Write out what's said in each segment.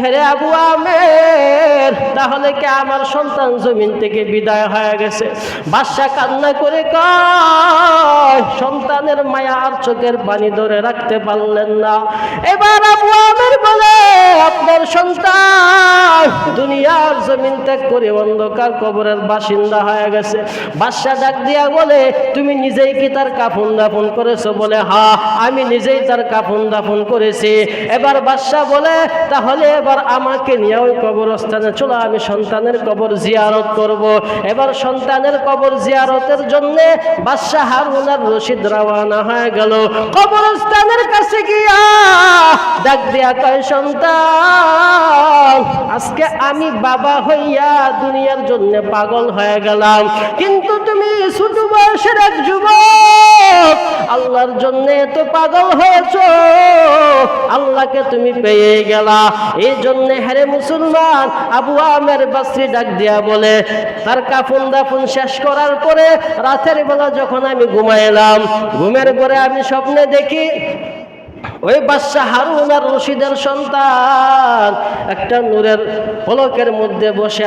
হেরে আবু আমের, তাহলে কি আমার সন্তান জমিন থেকে বিদায় হয়ে গেছে? বাদশা কান্না করে কয়, সন্তানের মায়া আর চোখের পানি ধরে রাখতে পারলেন না। এবার আবু আমের বলে, আপনার সন্তান দুনিয়ার জমিন ত্যাগ করে অন্ধকার কবরের বাসিন্দা হয়ে গেছে। বাদশা ডাক দিয়া বলে, তুমি নিজেই কি তার কাফন দাফন করেছো? বলে, হ্যাঁ, আমি নিজেই তার কাফন দাফন করেছি। এবার বাদশা বলে, তাহলে এবার আমাকে নিয়ে ওই কবরস্থানে চলো, আমি সন্তানের কবর জিয়ারত করব। এবার সন্তানের কবর জিয়ারতের জন্য বাদশা হারুন আর রশিদ রওনা হয়ে গেল। কবরস্থানের কাছে গিয়া ডাক দিয়া কয়, সন্তান, আজকে আমি বাবা হইয়া দুনিয়ার জন্য পাগল হয়ে গেলাম, কিন্তু তুমি ছোট বয়সের এক যুবক, আল্লাহর জন্য এত পাগল হয়েছো, আল্লাহকে তুমি পেয়ে গেলা। এই জন্য হেরে মুসলমান, আবু আমের বাসরি ডাক দিয়া বলে, তার কাফন দাফন শেষ করার পরে রাতের বেলা যখন আমি ঘুমাইলাম, ঘুমের ঘরে আমি স্বপ্নে দেখি ওই বাদশা হারুন আর রশিদের সন্তান একটা নূরের পলকের মধ্যে বসে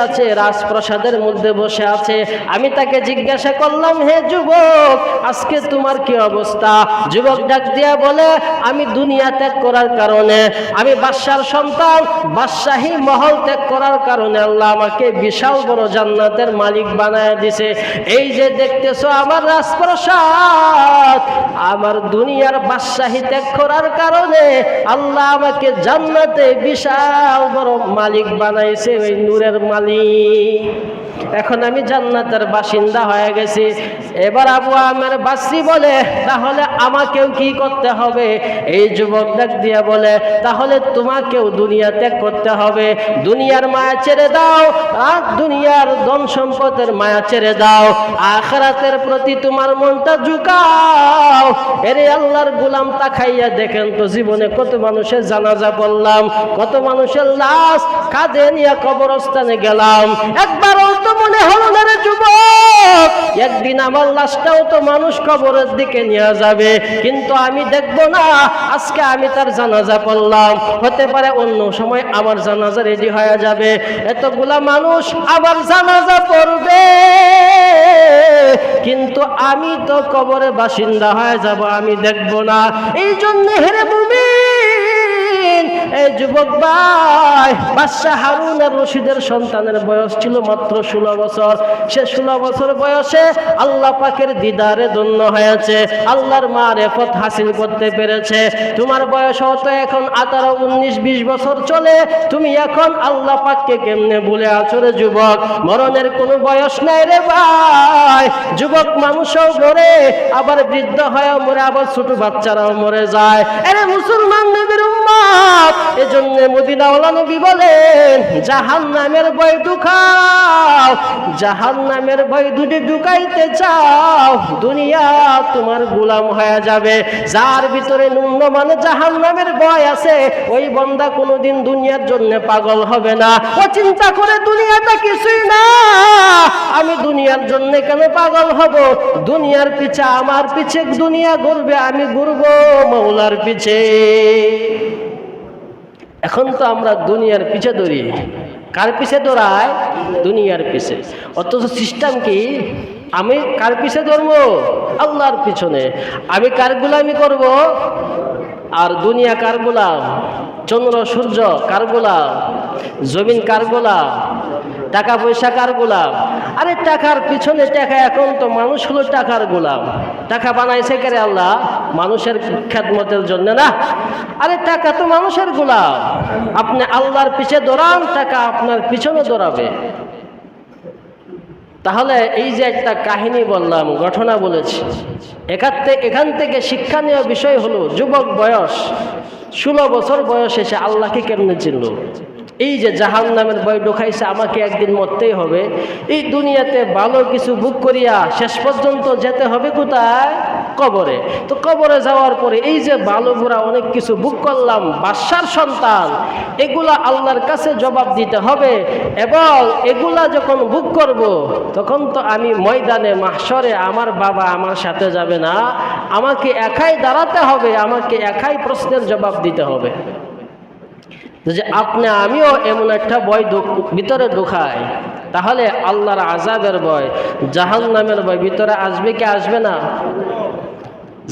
আছে রাজপ্রাসাদের মধ্যে বসে আছে। আমি তাকে জিজ্ঞাসা করলাম, হে যুবক, আজকে তোমার কি অবস্থা? যুবক ডাক দিয়া বলে, আমি দুনিয়া ত্যাগ করার কারণে, আমি বাদশার সন্তান, বাদশাহী মহল ত্যাগ করার কারণে আল্লাহ আমাকে বিশাল বড় জান্নাতের মালিক বানায় দিছে। এই যে দেখতেছো আমার রাজপ্রাসাদ, আমার দুনিয়ার বাদশাহী ত্যাগ করার কারণে আল্লাহ আমাকে জান্নাতে বিশাল বড় মালিক বানাইছে, ওই নূরের মালিক। এখন আমি জান্নাতের বাসিন্দা হয়ে গেছি। এবার আবু আমের বাসরি বলে, তাহলে আমাকেও কি করতে হবে? এই যুবক ডাক দিয়া বলে, তাহলে তোমাকেও দুনিয়া ত্যাগ করতে হবে। দুনিয়ার মায়া ছেড়ে দাও, আর দুনিয়ার ধন সম্পদের মায়া ছেড়ে দাও, আখিরাতের প্রতি তোমার মনটা ঝুঁকাও। এরে আল্লাহর গোলাম, তাকাইয়া দেখেন তো জীবনে কত মানুষের জানাজা পড়লাম, কত মানুষের লাশ কাঁধে নিয়ে কবরস্থানে গেলাম, একবারও তো মনে হলো না রে যুবক, একদিন আমার লাশটাও তো মানুষ কবরের দিকে নিয়ে যাবে, কিন্তু আমি দেখবো না। আজকে আমি তার জানাজা পড়লাম, হতে পারে অন্য সময় আমার জানাজা রেডি হয়ে যাবে, এতগুলা মানুষ আবার জানাজা পড়বে, কিন্তু আমি তো কবরের বাসিন্দা হয়ে যাব, আমি দেখবো না। এই জন্য হেরে মুমিন, এই যুবক ভাই, বাদশা হারুন আর রশিদের সন্তানের বয়স ছিল মাত্র 16 বছর। সে 16 বছর বয়সে আল্লাহ পাকের দিদারে ধন্য হয়েছে, আল্লাহর মারিফত হাসিল করতে পেরেছে। তোমার বয়স হয়তো এখন 18, 19, 20 বছর চলে, তুমি এখন আল্লাহ পাককে কেমনে ভুলে আছো রে যুবক? মরণের কোনো বয়স নাই রে ভাই। যুবক মানুষও মরে, আবার বৃদ্ধ হয়েও মরে, আবার ছোট বাচ্চারাও মরে যায়। আরে মুসলমান নবীর উম্মত, এজন্য মদিনাওয়ালা নবী বলেন, জাহান্নামের ভয় ঢুকাও, জাহান্নামের ভয় যদি ঢুকাইতে চাও, দুনিয়া তোমার গোলাম হয়ে যাবে। যার ভিতরে ন্যূনমান জাহান্নামের ভয় আছে, ওই বান্দা কোনোদিন দুনিয়ার জন্য পাগল হবে না। ও চিন্তা করে দুনিয়াটা কিছুই না, আমি দুনিয়ার জন্য কেন পাগল হব? দুনিয়ার পিছে, আমার পিছে দুনিয়া ঘুরবে, আমি ঘুরবো মওলার পিছে। এখন তো আমরা দুনিয়ার পিছে দৌড়ি। কার পিছে দৌড়ায়? দুনিয়ার পিছে। অথচ সিস্টেম কি? আমি কার পিছে দৌড়বো? আল্লাহর পিছনে। আমি কার গোলামি করব? আর দুনিয়া কার গোলাম? চন্দ্র সূর্য কার গোলাম? জমিন কার গোলাম? টাকা পয়সা কার গোলাম? আরে টাকার পিছনে টাকা, এখন তো মানুষ হলো টাকার গোলাম। টাকা বানাইছে কে রে? আল্লাহ। মানুষের খেদমতের জন্য না? আরে টাকা তো মানুষের গোলাম। আপনি আল্লাহর পিছে দৌড়ান, টাকা আপনার পিছনে দৌড়াবে। তাহলে এই যে একটা কাহিনী বললাম, ঘটনা বলেছি, এখান থেকে শিক্ষণীয় বিষয় হলো, যুবক বয়স 16 বছর বয়সে সে আল্লাহকে কেমনে চিনল? এই যে জাহান্নামের ভয় ঢুকাইছে, আমাকে একদিন মরতেই হবে, এই দুনিয়াতে ভালো কিছু বুক করিয়া শেষ পর্যন্ত যেতে হবে কোথায়? কবরে। তো কবরে যাওয়ার পরে এই যে ভালো বুড়া অনেক কিছু বুক করলাম, বাদশার সন্তান, এগুলা আল্লাহর কাছে জবাব দিতে হবে। এবং এগুলা যখন বুক করব, তখন তো আমি ময়দানে মাহশরে আমার বাবা আমার সাথে যাবে না, আমাকে একাই দাঁড়াতে হবে, আমাকে একাই প্রশ্নের জবাব দিতে হবে। যে আপনি আমিও এমন একটা ভয় ভিতরে ঢুকাই, তাহলে আল্লাহর আযাবের ভয়, জাহান্নামের ভয় ভিতরে আসবে কি আসবে না?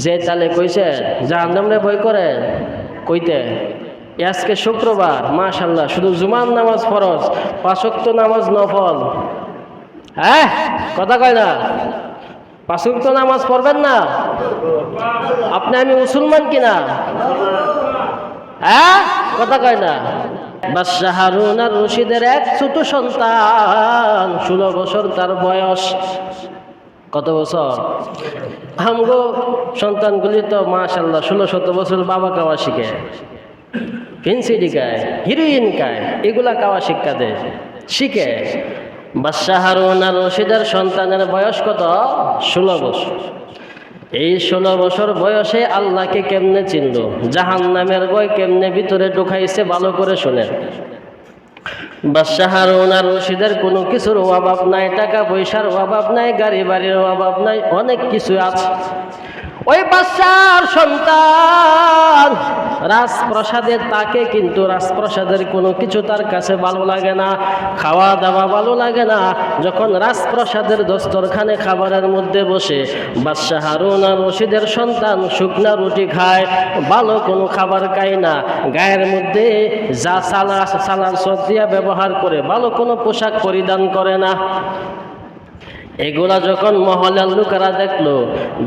যে তালে কইছে জাহান্নামরে ভয় করে কইতে, আজকে শুক্রবার মাশাআল্লাহ শুধু জুমার নামাজ ফরজ, 5 ওয়াক্ত নামাজ নফল। হ্যাঁ, কথা কয় না? 5 ওয়াক্ত নামাজ পড়বেন না? আপনি আমি মুসলমান কিনা? হ্যাঁ, কথা কয় না? বাদশাহ হারুন আর রশিদের এক ছোট সন্তান, 16 বছর তার বয়স। কত বছর? আমগো সন্তানগুলি তো মাশাআল্লাহ 16-17 বছর বাবা কাওয়া শিখে, ফেন্সিডি খায়, হিরোইন খায়, এগুলা কাওয়া শিক্ষা দেয়, শিখে। বাদশাহ হারুন আর রশিদের সন্তানের বয়স কত? 16 বছর। এই 16 বছর বয়সে আল্লাহকে কেমনে চিনল, জাহান্নামের ভয় কেমনে ভিতরে ঢুকাইছে, ভালো করে শুনেন। বাদশাহ হারুন আর রশিদের কোনো কিছুর অভাব নাই, টাকা পয়সার অভাব নাই, গাড়ি বাড়ির অভাব নাই, অনেক কিছু আছে। ওই বাদশার সন্তান রাজপ্রাসাদে তাকে, কিন্তু রাজপ্রাসাদের কোনো কিছু তার কাছে ভালো লাগে না, খাওয়া দাওয়া ভালো লাগে না। যখন রাজপ্রাসাদের দস্তরখানে খাবারের মধ্যে বসে বাদশাহ হারুন আর রশিদের সন্তান শুকনা রুটি খায়, ভালো কোনো খাবার খায় না, গায়ের মধ্যে যা সালার সবজিয়া ব্যবহার করে ভালো কোনো পোশাক পরিধান করে না। এগুলা যখন মহলের লোকেরা দেখলো,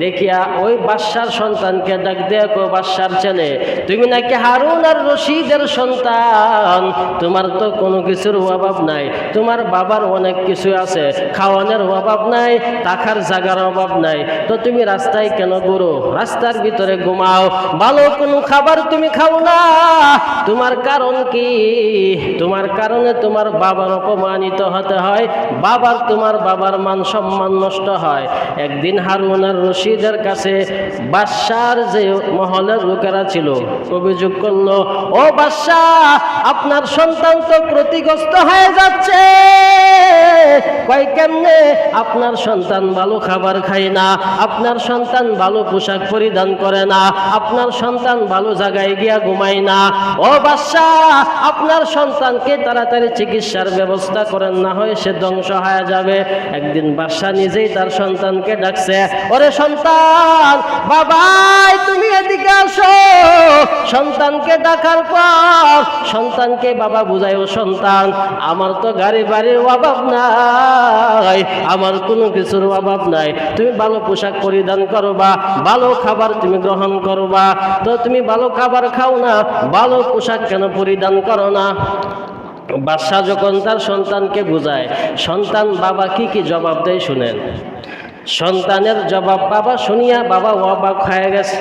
দেখিয়া ওই বাদশার সন্তানকে ডাক দেয়া কো, বাদশার ছেলে, তুমি নাকি হারুন আর রশিদের সন্তান, তোমার তো কোনো কিছুর অভাব নাই, তোমার বাবার অনেক কিছু আছে, খাওয়ানোর অভাব নাই, থাকার জায়গার অভাব নাই, তো তুমি রাস্তায় কেন ঘুরো, রাস্তার ভিতরে ঘুমাও, ভালো কোনো খাবার তুমি খাও না, তোমার কারণ কি? তোমার কারণে তোমার বাবার অপমানিত হতে হয়, তোমার বাবার মান সম্মান নষ্ট হয়। একদিন হারুন আর রশিদের কাছে বাদশার যে মহলের লোকেরা ছিল অভিযোগ করলো, ও বাদশাহ, আপনার সন্তান তো ক্ষতিগ্রস্ত হয়ে যাচ্ছে। কয় কেমনে? আপনার সন্তান ভালো খাবার খায় না, আপনার সন্তান ভালো পোশাক পরিধান করে না, আপনার সন্তান ভালো জায়গায় গিয়া ঘুমায় না। ও বাদশাহ, আপনার সন্তানকে তাড়াতাড়ি চিকিৎসার ব্যবস্থা করেন, না হয় সে ধ্বংস হয়ে যাবে। একদিন বাদশাহ নিজেই তার সন্তানকে ডাকছে, ওরে সন্তান, বাবাই তুমি এদিকে আসো। সন্তানকে ডাকার পর সন্তানকে বাবা বুঝায়, ও সন্তান, আমার তো গাড়ি বাড়ির অভাব নাই, আমার কোনো কিছুর অভাব নাই, তুমি ভালো পোশাক পরিধান করবা, ভালো খাবার তুমি গ্রহণ করবা, তো তুমি ভালো খাবার খাও না, ভালো পোশাক কেন পরিধান করো না? বাদশাহ যখন তার সন্তানকে বুঝায়, সন্তান বাবা কি কি জবাব দেয় শুনেন। সন্তানের জবাব বাবা শুনিয়া বাবা অবাক হয়ে গেছে।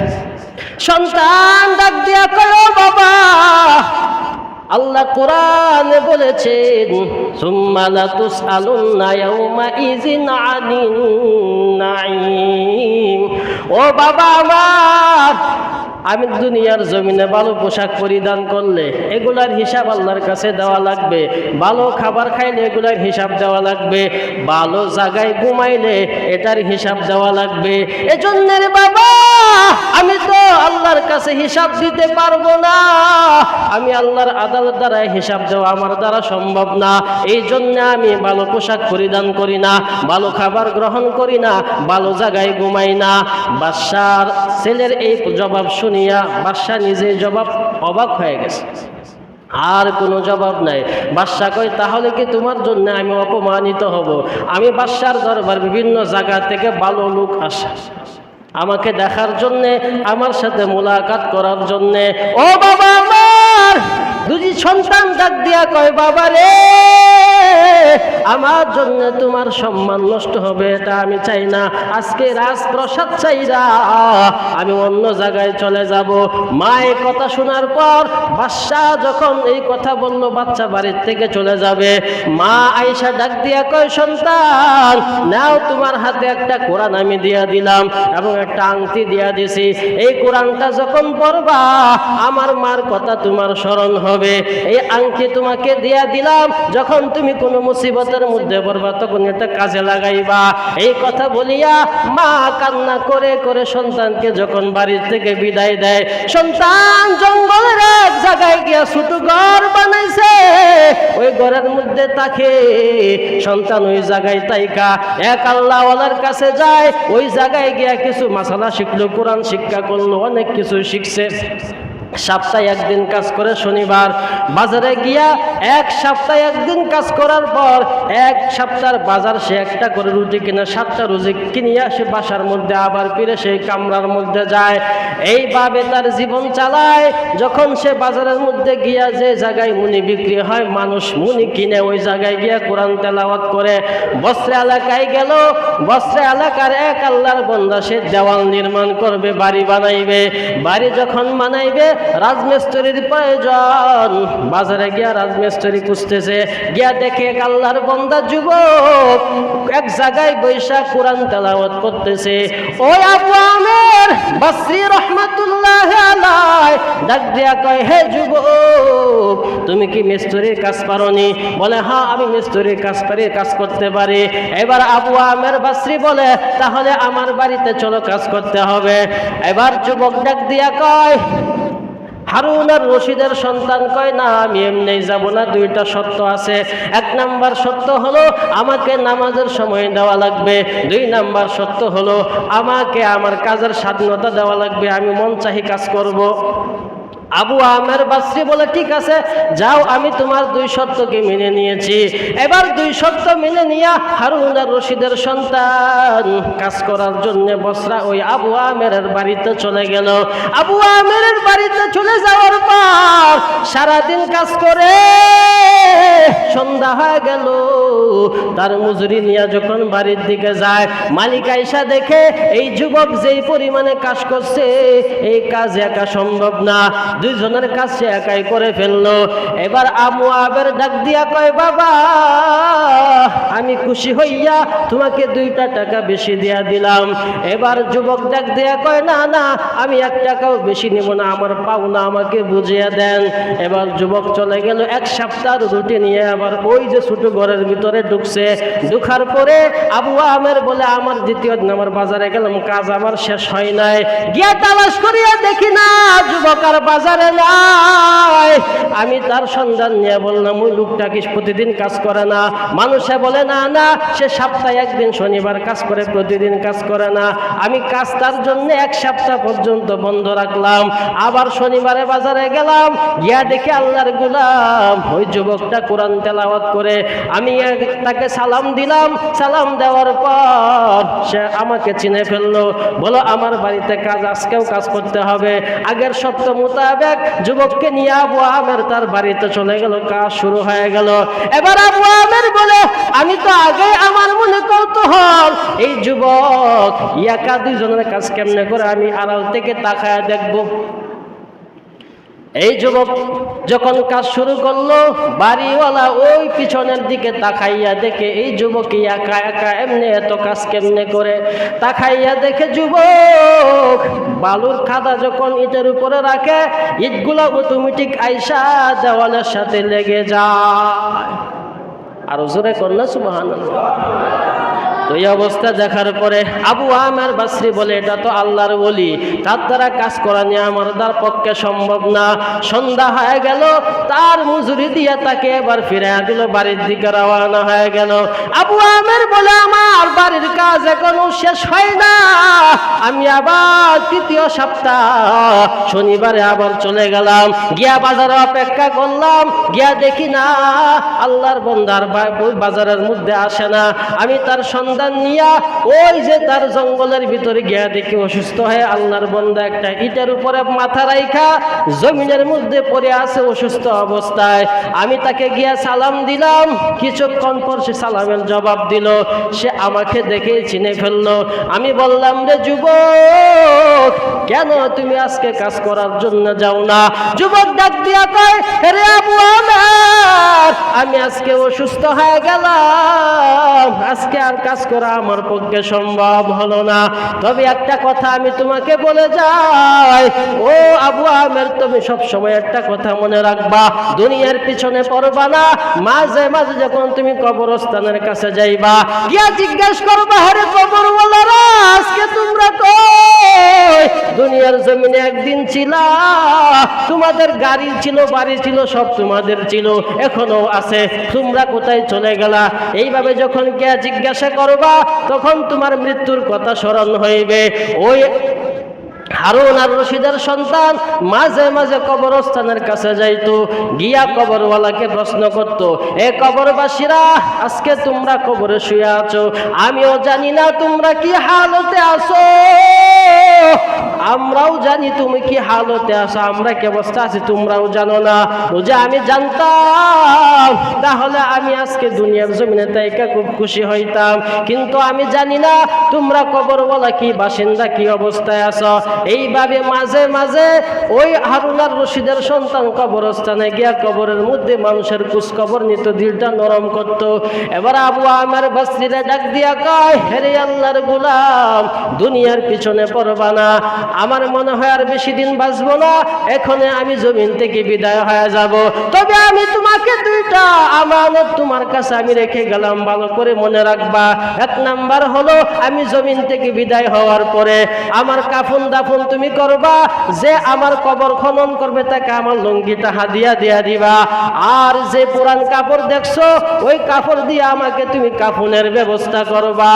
সন্তান ডাক দিয়া কয়, বাবা, আল্লাহ কোরআনে বলেছেন, সুম্মা লাতুসআলুন্না ইয়াউমাইযিন আনিন নাঈম। ও বাবা আমার, আমি দুনিয়ার জমিনে ভালো পোশাক পরিধান করলে এগুলার হিসাব আল্লাহর কাছে দেওয়া লাগবে, ভালো খাবার খাইলে এগুলার হিসাব দেওয়া লাগবে, ভালো জায়গায় ঘুমাইলে এটার হিসাব দেওয়া লাগবে। এজন্য রে বাবা, আমি তো আল্লাহর কাছে হিসাব দিতে পারবো না, আমি আল্লাহর আদালত দ্বারা হিসাব দেওয়া আমার দ্বারা সম্ভব না, এই জন্য আমি ভালো পোশাক পরিধান করি না, ভালো খাবার গ্রহণ করি না, ভালো জায়গায় ঘুমাই না। বাদশার ছেলের এই জবাব শুনিয়া বাদশাহ নিজে জবাব অবাক হয়ে গেছে, আর কোনো জবাব নাই। বাদশাহ কয়, তাহলে কি তোমার জন্য আমি অপমানিত হব? আমি বাদশার দরবার বিভিন্ন জায়গা থেকে ভালো লোক আসে আমাকে দেখার জন্যে, আমার সাথে মোলাকাত করার জন্যে। ও বাবা আমার, দুজি সন্তান ডাক দিয়া কয়, বাবা রে, আমার জন্য তোমার সম্মান নষ্ট হবে এটা আমি চাই না, আজকে রাজপ্রাসাদ চাই না, আমি অন্য জায়গায় চলে যাব। মা এই কথা শোনার পর বাদশাহ যখন এই কথা বলল, বাচ্চা বাড়ির থেকে চলে যাবে, মা আয়েশা ডাক দিয়া কয়, সন্তান নাও, তোমার হাতে একটা কোরআন আমি দিয়া দিলাম এবং একটা আংটি দিয়া দিছি, এই কোরআনটা যখন পড়বা আমার মার কথা তোমার স্মরণ হবে, এই আংটি তোমাকে দিয়া দিলাম, যখন তুমি কোনো মুসিবতের মধ্যে পড়বা তখন এটা কাজে লাগাইবা। এই কথা বলিয়া মা কান্না করে করে সন্তানকে যখন বাড়ির থেকে বিদায় দেয়, সন্তান জঙ্গলের এক জায়গায় গিয়া ছোট ঘর ওই ঘরের মধ্যে থাকে। সন্তান ওই জায়গায় তাইকা এক আল্লাহওয়ালার কাছে যায়, ওই জায়গায় গিয়া কিছু মাসালা শিখলো, কোরআন শিক্ষা করলো, অনেক কিছু শিখছে। সপ্তাহে একদিন কাজ করে, শনিবার বাজারে গিয়া এক সপ্তাহে একদিন কাজ করার পর এক সপ্তাহের বাজার সে একটা করে রুটি কিনে 7টা রুটি কিনিয়া সে বাসার মধ্যে আবার ফিরে সেই কামরার মধ্যে যায়। এইভাবে তার জীবন চালায়। যখন সে বাজারের মধ্যে গিয়া যে জায়গায় মুনি বিক্রি হয়, মানুষ মুনি কিনে ওই জায়গায় গিয়া কোরআন তেলাওয়াত করে। বস্ত্র এলাকায় গেল, বস্ত্র এলাকার এক আল্লাহর বান্দা সে দেওয়াল নির্মাণ করবে, বাড়ি বানাইবে। বাড়ি যখন বানাইবে রাজমিস্ত্রির প্রয়োজন। বাজারে গিয়া রাজমিস্ত্রি খুঁজতেছে, গিয়া দেখে এক আল্লাহর বান্দা যুবক এক জায়গায় বৈশা কোরআন তেলাওয়াত করতেছে। ওই আবু আমের বসরি রাহমাতুল্লাহ আলাইহি ডাক দিয়া কয়, হে যুবক, তুমি কি মিস্ত্রির কাজ পারোনি? বলে, হ্যাঁ আমি মিস্ত্রির কাজ পারি, কাজ করতে পারি। এবার আবু আমের বসরি বলে, তাহলে আমার বাড়িতে চলো, কাজ করতে হবে। এবার যুবক ডাক দিয়া কয়, হারুন আর রশিদের সন্তান কয়, না আমি এমনি যাব না, 2টা শর্ত আছে। 1 নাম্বার শর্ত হলো আমাকে নামাজের সময় দেওয়া লাগবে। 2 নাম্বার শর্ত হলো আমাকে আমার কাজের স্বাধীনতা দেওয়া লাগবে, আমি মন চাহি কাজ করব। আবু আমের বসরি বলে, ঠিক আছে যাও, আমি তোমার 2 শর্তকে মেনে নিয়েছি। এবার 2 শর্ত মেনে নিয়া হারুন আর রশিদের সন্তান কাজ করার জন্য বসরা ওই আবু আমেরের বাড়িতে চলে গেল। আবু আমেরের বাড়িতে চলে যাওয়ার পর সারাদিন কাজ করে সন্ধ্যা হয়ে গেল। তার মজুরি নিয়ে যখন বাড়ির দিকে যায়, মালিক আইসা দেখে এই যুবক যেই পরিমাণে কাজ করছে, এই কাজ একা সম্ভব না, 2 জনের কাজ সে একাই করে ফেললো। এবার আবু আমের ডাক দিয়া কয়, বাবা আমি খুশি হইয়া তোমাকে 2টা টাকা বেশি দিয়া দিলাম। এবার যুবক ডাক দিয়া কয়, না না, আমি 1 টাকাও বেশি নিব না, আমার পাওনা আমাকে বুঝিয়ে দেন। এবার যুবক চলে গেল। 1 সপ্তাহ রুটি নিয়ে আবার ওই যে ছোট ঘরের ভিতরে ঢুকছে। ঢুকার পরে আবু আমের বলে, আমার 2য় দিন আমার বাজারে গেলাম, কাজ আমার শেষ হয় নাই, গিয়া তালাশ করিয়া দেখি না যুবক আর বাজারে নাই। আমি তার সন্ধান নিয়ে বললাম, ওই লোকটা কি প্রতিদিন কাজ করে না? মানুষে বলে, না না, সে সপ্তাহে একদিন শনিবার কাজ করে, প্রতিদিন কাজ করে না। আমি কাজ তার জন্য 1 সপ্তাহ পর্যন্ত বন্ধ রাখলাম। আবার শনিবারে বাজারে গেলাম, গিয়া দেখি আল্লাহর গোলাম ওই যুবকটা কোরআন তেলাওয়াত করে। আমি তাকে সালাম দিলাম। সালাম দেওয়ার পর সে আমাকে চিনে ফেললো। বলো, আমার বাড়িতে কাজ, আজকেও কাজ করতে হবে। আগের শর্ত মোতাবেক যুবককে নিয়ে আবু আমের তার বাড়িতে চলে গেল, কাজ শুরু হয়ে গেল। এবার আবু আমের বলে, আমি তো আগে আমার মনে কৌতূহল, এই যুবক একা 2 জনের কাজ কেমনে করে, আমি আড়াল থেকে তাকায় দেখবো। এই যুবক যখন কাজ শুরু করলো, বাড়িওয়ালা ওই পিছনের দিকে তাকাইয়া দেখে এই যুবক একা একা এমনি এত কাজ কেমনে করে। তাকাইয়া দেখে যুবক বালুর খাদা যখন ইটের উপরে রাখে, ইটগুলো অটোমেটিক আইসা দেওয়ালের সাথে লেগে যায়। আর জোরে কন্যা সুবহানাল্লাহ। তো এই অবস্থা দেখার পরে আবু আমের বসরি বলে, এটা তো আল্লাহর ওলি, তার দ্বারা কাজ করা নিয়ে আমার দ্বার পক্ষে সম্ভব না। সন্ধ্যা হয়ে গেল, তার মজুরি দিয়ে তাকে এবার ফিরাইয়া দিল, বাড়ির দিকে রওনা হয়ে গেল। আবু আমের বলে, আমার বাড়ির কাজ এখনো শেষ হয় না, আমি আবার 3য় সপ্তাহ শনিবারে আবার চলে গেলাম। গিয়া বাজারে অপেক্ষা করলাম, গিয়া দেখি না আল্লাহর বান্দার বাজারের মধ্যে আসে না। আমি তার সন্ধান নিয়া ওই যে তার জঙ্গলের ভিতরে গিয়া দেখি অসুস্থ হয়ে আল্লাহর বান্দা একটা ইটের উপরে মাথা রাইখা জমিনের মধ্যে পড়ে আছে অসুস্থ অবস্থায়। আমি তাকে গিয়া সালাম দিলাম। কিছুক্ষণ পর সে সালামের জবাব দিল। সে আমাকে দেখে চিনে ফেললো। আমি বললাম, রে যুবক, কেন তুমি আজকে কাজ করার জন্য যাও না? যুবক ডাক দিয়া কয়, রে আবু আমের, আমি আজকে অসুস্থ হয়ে গেলাম, আজকে আর কাজ করা আমার পক্ষে সম্ভব হলো না। তবে একটা কথা আমি তোমাকে বলে যাই, ও আবু আমের, তুমি সব সময় একটা কথা মনে রাখবা, দুনিয়ার পিছনে পড়বা না। মাঝে মাঝে যখন তুমি কবরস্থানের কাছে যাইবা, গিয়া জিজ্ঞেস করবা, আরে কবরওয়ালারা, আজকে তোমরা কই? দুনিয়ার জমিনে একদিন ছিলা, তোমাদের গাড়ি ছিল, বাড়ি ছিল, সব তোমাদের ছিল, এখনো আছে, তোমরা কোথায় চলে গেলা? এইভাবে যখন কে জিজ্ঞাসা করবা তখন তোমার মৃত্যুর কথা স্মরণ হইবে। ওই হারুন আর রশিদের সন্তান মাঝে মাঝে কবরস্থানের কাছে যাইতো, গিয়া কবরওয়ালাকে প্রশ্ন করত, এ কবরবাসীরা, আজকে তোমরা কবরে শুয়ে আছো, আমিও জানি না তোমরা কি হালতে আছো, আমরাও জানি তুমি কি হালতে আছো, আমরা কি অবস্থা আছি তোমরাও জানো না। ও যে আমি জানতাম তাহলে আমি আজকে দুনিয়ার জমিনে তাইকা খুব খুশি হইতাম, কিন্তু আমি জানি না তোমরা কবরওয়ালা কি বাসিন্দা কি অবস্থায় আছো। এইভাবে মাঝে মাঝে ওই হারুন আর রশিদের সন্তান কবরস্থানে গিয়া কবরের মধ্যে মানুষের কুচ কবর নিত, দিলটা নরম করত। এবার আবু আমের বাসরিরা ডাক দিয়া কয়, হেরে আল্লাহর গোলাম, দুনিয়ার পিছনে পড়বা না, আমার মনে হয় আর বেশি দিন বাঁচবো না, এখনে আমি জমিন থেকে বিদায় হয়ে যাব। তবে আমি তোমাকে দুইটা আমানত তোমার কাছে আমি রেখে গেলাম, ভালো করে মনে রাখবা। এক নাম্বার হলো, আমি জমিন থেকে বিদায় হওয়ার পরে আমার কাফন দাফন তুমি করবা, যে আমার কবর খনন করবে তাকে আমার লুঙ্গিটা হাদিয়া দিয়া দিবা, আর যে পুরান কাপড় দেখছো ওই কাপড় দিয়ে আমাকে তুমি কাফনের ব্যবস্থা করবা,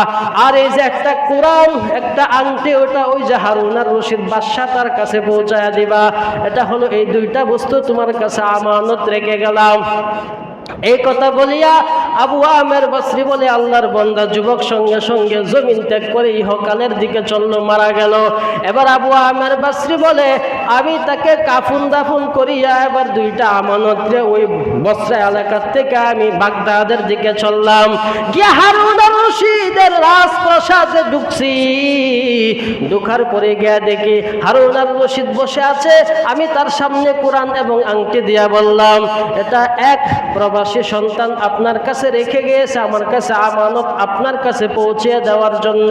আর এই যে একটা কোরআন একটা আংটি, ওটা ওই যে হারুন আর রশিদ বাদশা তার কাছে পৌঁছায়া দিবা। এটা হলো এই দুইটা বস্তু তোমার কাছে আমানত রেখে গেলাম। এই কথা বলিয়া আবু আমের বসরি বলে আল্লাহর বান্দা যুবক সঙ্গে সঙ্গে জমিন ত্যাগ করে ইহকালের দিকে চলল, মারা গেল। এবার আবু আমের বসরি বলে, আমি তাকে কাফন দাফন করিয়া এবার দুইটা আমানত রে ওই বসরা এলাকার থেকে আমি বাগদাদের দিকে চললাম, গিয়ে হারুন আর রশিদের রাজপ্রাসাদে ঢুকছি। ঢুকার পরে গিয়া দেখি হারুন আর রশিদ বসে আছে, আমি তার সামনে কোরআন এবং আংটি দিয়া বললাম, এটা এক প্রবাসী সন্তান আপনার কাছে রেখে গিয়েছে, আমার কাছে আমানত আপনার কাছে পৌঁছে দেওয়ার জন্য,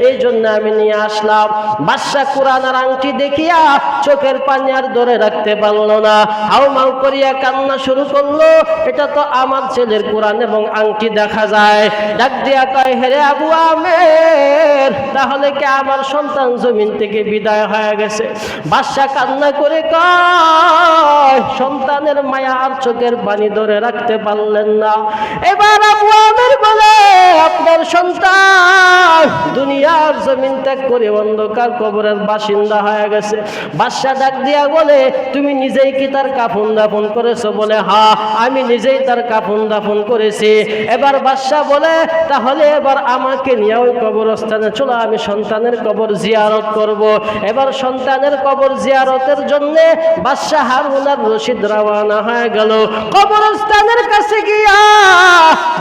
এই জন্য আমি নিয়ে আসলাম। বাদশা কোরআন আর আংটি দেখিয়া চোখের পানি আর ধরে রাখতে পারলো না, হাউমাউ করিয়া কান্না শুরু করলো। এটা তো আমার ছেলের কোরআন এবং আংটি দেখা যায়। ডাক দিয়া কয়, হেরে আবু আমের, তাহলে কি আমার সন্তান জমিন থেকে বিদায় হয়ে গেছে? বাদশা কান্না করে কয়, সন্তানের মায়া আর চোখের পানি ধরে রাখতে পারলেন না। এবার আবু আমের বলে, আপনার সন্তান দুনিয়ার জমিন ত্যাগ করে অন্ধকার কবরের বাসিন্দা হয়ে গেছে। বাদশা ডাক দিয়া বলে, তুমি নিজেই কি তার কাফন দাফন করেছো? বলে, হ্যাঁ, আমি নিজেই তার কাফন দাফন করেছি। এবার বাদশা বলে, তাহলে এবার আমাকে নিয়ে ওই কবরস্থানে চলো, আমি সন্তানের কবর জিয়ারত করব। এবার সন্তানের কবর জিয়ারতের জন্য বাদশা হারুন আর রশিদ রওনা হয়ে গেল। কবরস্থানের কাছে গিয়া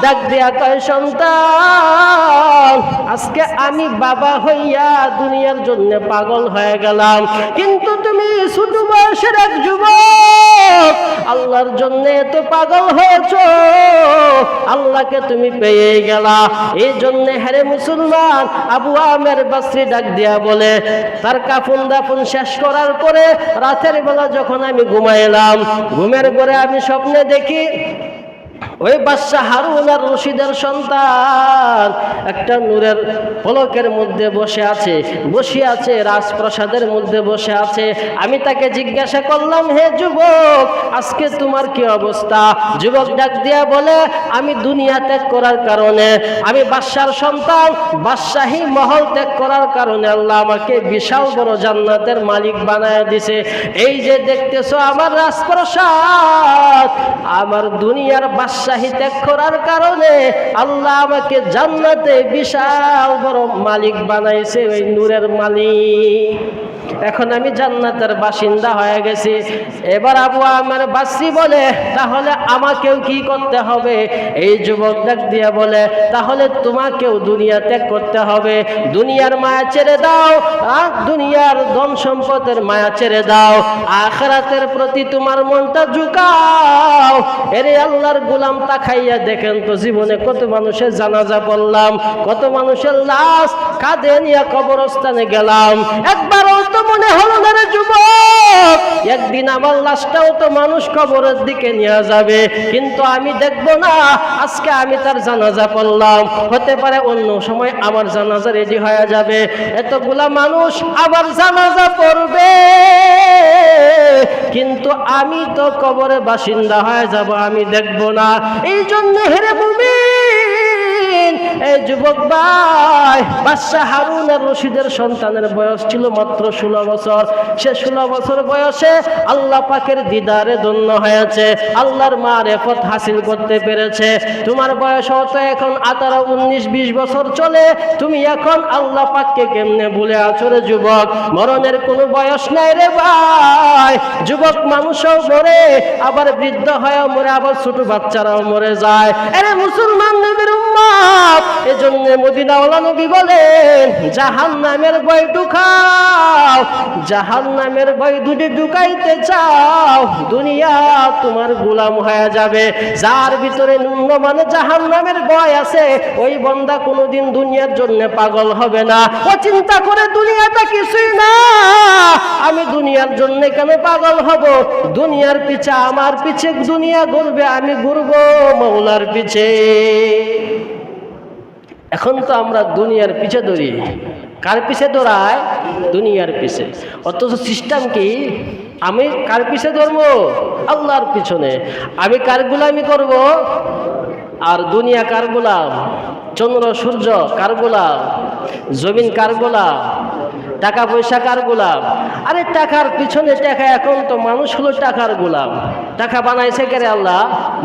ডাক দিয়া কয়, সন্তান, আজকে আমি বাবা হইয়া দুনিয়ার জন্য পাগল হয়ে গেলাম, কিন্তু তুমি ছোট বয়সের এক যুবক, আল্লাহর জন্য এত পাগল হয়েছো, আল্লাহকে তুমি পেয়ে গেলা। এই জন্য হেরে মুসলমান, আবু আমের বসরি ডাক দিয়া বলে, তার কাফন দাফন শেষ করার পরে রাতের বেলা যখন আমি ঘুমাইলাম, ঘুমের পরে আমি স্বপ্নে দেখি ওই বাদশা হারুন আর রশিদের সন্তান একটা নূরের পলকের মধ্যে বসে আছে রাজপ্রাসাদের মধ্যে বসে আছে। আমি তাকে জিজ্ঞাসা করলাম, হে যুবক, আজকে তোমার কি অবস্থা? যুবক ডাক দিয়া বলে, আমি দুনিয়া ত্যাগ করার কারণে, আমি বাদশার সন্তান, বাদশাহী মহল ত্যাগ করার কারণে আল্লাহ আমাকে বিশাল বড় জান্নাতের মালিক বানায় দিছে। এই যে দেখতেছো আমার রাজপ্রাসাদ, আমার দুনিয়ার বাদশাহী ত্যাগ করার কারণে আল্লাহ আমাকে জান্নাতে বিশাল বড় মালিক বানাইছে, ওই নূরের মালিক। এখন আমি জান্নাতের বাসিন্দা হয়ে গেছি। এবার আবু আমের বসরি বলে, তাহলে আমাকেও কি করতে হবে? এই যুবক ডাক দিয়া বলে, তাহলে তোমাকেও দুনিয়া ত্যাগ করতে হবে, দুনিয়ার মায়া ছেড়ে দাও, আর দুনিয়ার ধন সম্পদের মায়া ছেড়ে দাও, আখিরাতের প্রতি তোমার মনটা ঝুঁকাও। এরে আল্লাহর গোলাম, তাকাইয়া দেখেন তো জীবনে কত মানুষের জানাজা পড়লাম, কত মানুষের লাশ কাঁধে নিয়ে কবরস্থানে গেলাম, একবারও তো মনে হলো না রে যুবক, একদিন আমার লাশটাও তো মানুষ কবরের দিকে নিয়ে যাবে, কিন্তু আমি দেখবো না। আজকে আমি তার জানাজা পড়লাম, হতে পারে অন্য সময় আমার জানাজা রেডি হয়ে যাবে, এতগুলা মানুষ আবার জানাজা পড়বে, কিন্তু আমি তো কবরে বাসিন্দা হয়ে যাব, আমি দেখব না। এই জন্য হেরে মুমিন, এই যুবক ভাই, বাদশা হারুন আর রশিদের সন্তানের বয়স ছিল মাত্র 16 বছর। সে 16 বছর বয়সে আল্লাহ পাকের দিদারে ধন্য হয়েছে, আল্লাহর মারিফত হাসিল করতে পেরেছে। তোমার বয়স হয়তো এখন 18, 19, 20 বছর চলে, তুমি এখন আল্লাহ পাককে কেমনে ভুলে আছো রে যুবক? মরণের কোনো বয়স নাই রে ভাই। যুবক মানুষও মরে, আবার বৃদ্ধ হয়েও মরে, আবার ছোট বাচ্চারাও মরে যায়। আরে মুসলমান নবীর উম্মত, এজন্য মদিনাওয়ালা নবী বলেন, জাহান্নামের ভয় ঢুকাও, জাহান্নামের ভয় যদি ঢুকাইতে চাও, দুনিয়া তোমার গোলাম হয়ে যাবে। যার ভিতরে ন্যূনমানে জাহান্নামের ভয় আছে, ওই বান্দা কোনোদিন দুনিয়ার জন্য পাগল হবে না। ও চিন্তা করে দুনিয়াটা কিছুই না, আমি দুনিয়ার জন্য কেন পাগল হব? দুনিয়ার পিছে, আমার পিছে দুনিয়া ঘুরবে, আমি ঘুরবো মওলার পিছে। এখন তো আমরা দুনিয়ার পিছে দৌড়ি। কার পিছে দৌড়ায়? দুনিয়ার পিছে। অথচ সিস্টেম কি? আমি কার পিছে দৌড়বো? আল্লাহর পিছনে। আমি কার গোলামি করব? আর দুনিয়া কার গোলাম? চন্দ্র সূর্য কার গোলাম? জমিন কার গোলাম? টাকা পয়সা কার গোলাম? আরে টাকার পিছনে টাকা, এখন তো মানুষ হলো টাকার গোলাম। টাকা বানাইছে কে রে? আল্লাহ।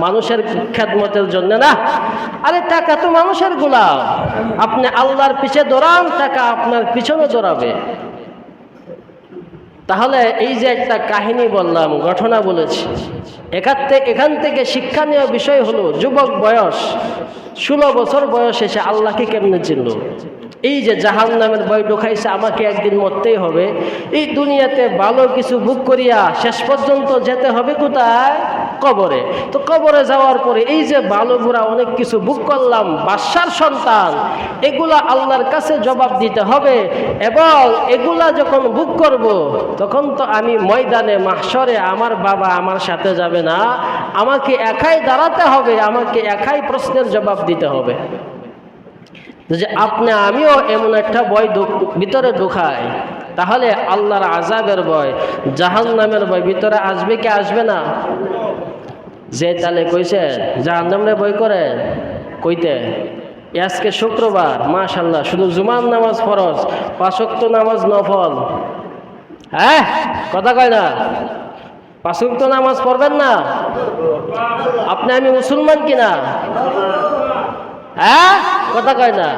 মানুষের খেদমতের জন্য না। আরে টাকা তো মানুষের গোলাম। আপনি আল্লাহর পিছে দৌড়ান, টাকা আপনার পিছনে দৌড়াবে। তাহলে এই যে একটা কাহিনী বললাম, ঘটনা বলেছি, এখান থেকে শিক্ষণীয় বিষয় হলো, যুবক বয়স 16 বছর বয়সে সে আল্লাহকে কেমনে চিনল? এই যে জাহান্নামের ভয় ঢুকাইছে, আমাকে একদিন মরতেই হবে। এই দুনিয়াতে ভালো কিছু ভোগ করিয়া শেষ পর্যন্ত যেতে হবে কোথায়? কবরে। তো কবরে যাওয়ার পরে এই যে ভালো বুড়া অনেক কিছু ভোগ করলাম, বাদশার সন্তান, এগুলা আল্লাহর কাছে জবাব দিতে হবে। এবং এগুলা যখন ভোগ করব, তখন তো আমি ময়দানে মাহশরে আমার বাবা আমার সাথে যাবে না, আমাকে একাই দাঁড়াতে হবে, আমাকে একাই প্রশ্নের জবাব দিতে হবে। যে আপনি আমিও এমন একটা ভয় ভিতরে ঢুকাই, তাহলে আল্লাহর আযাবের ভয়, জাহান্নামের ভয় ভিতরে আসবে কি আসবে না? যে তাহলে কইছে জাহান্নামের ভয় করে কইতে, আজকে শুক্রবার, মাশাআল্লাহ, শুধু জুমার নামাজ ফরজ, 5 ওয়াক্ত নামাজ নফল। হ্যাঁ, কথা কয় না? 5 ওয়াক্ত নামাজ পড়বেন না? আপনি আমি মুসলমান কিনা? হ্যাঁ, কথা কয় না?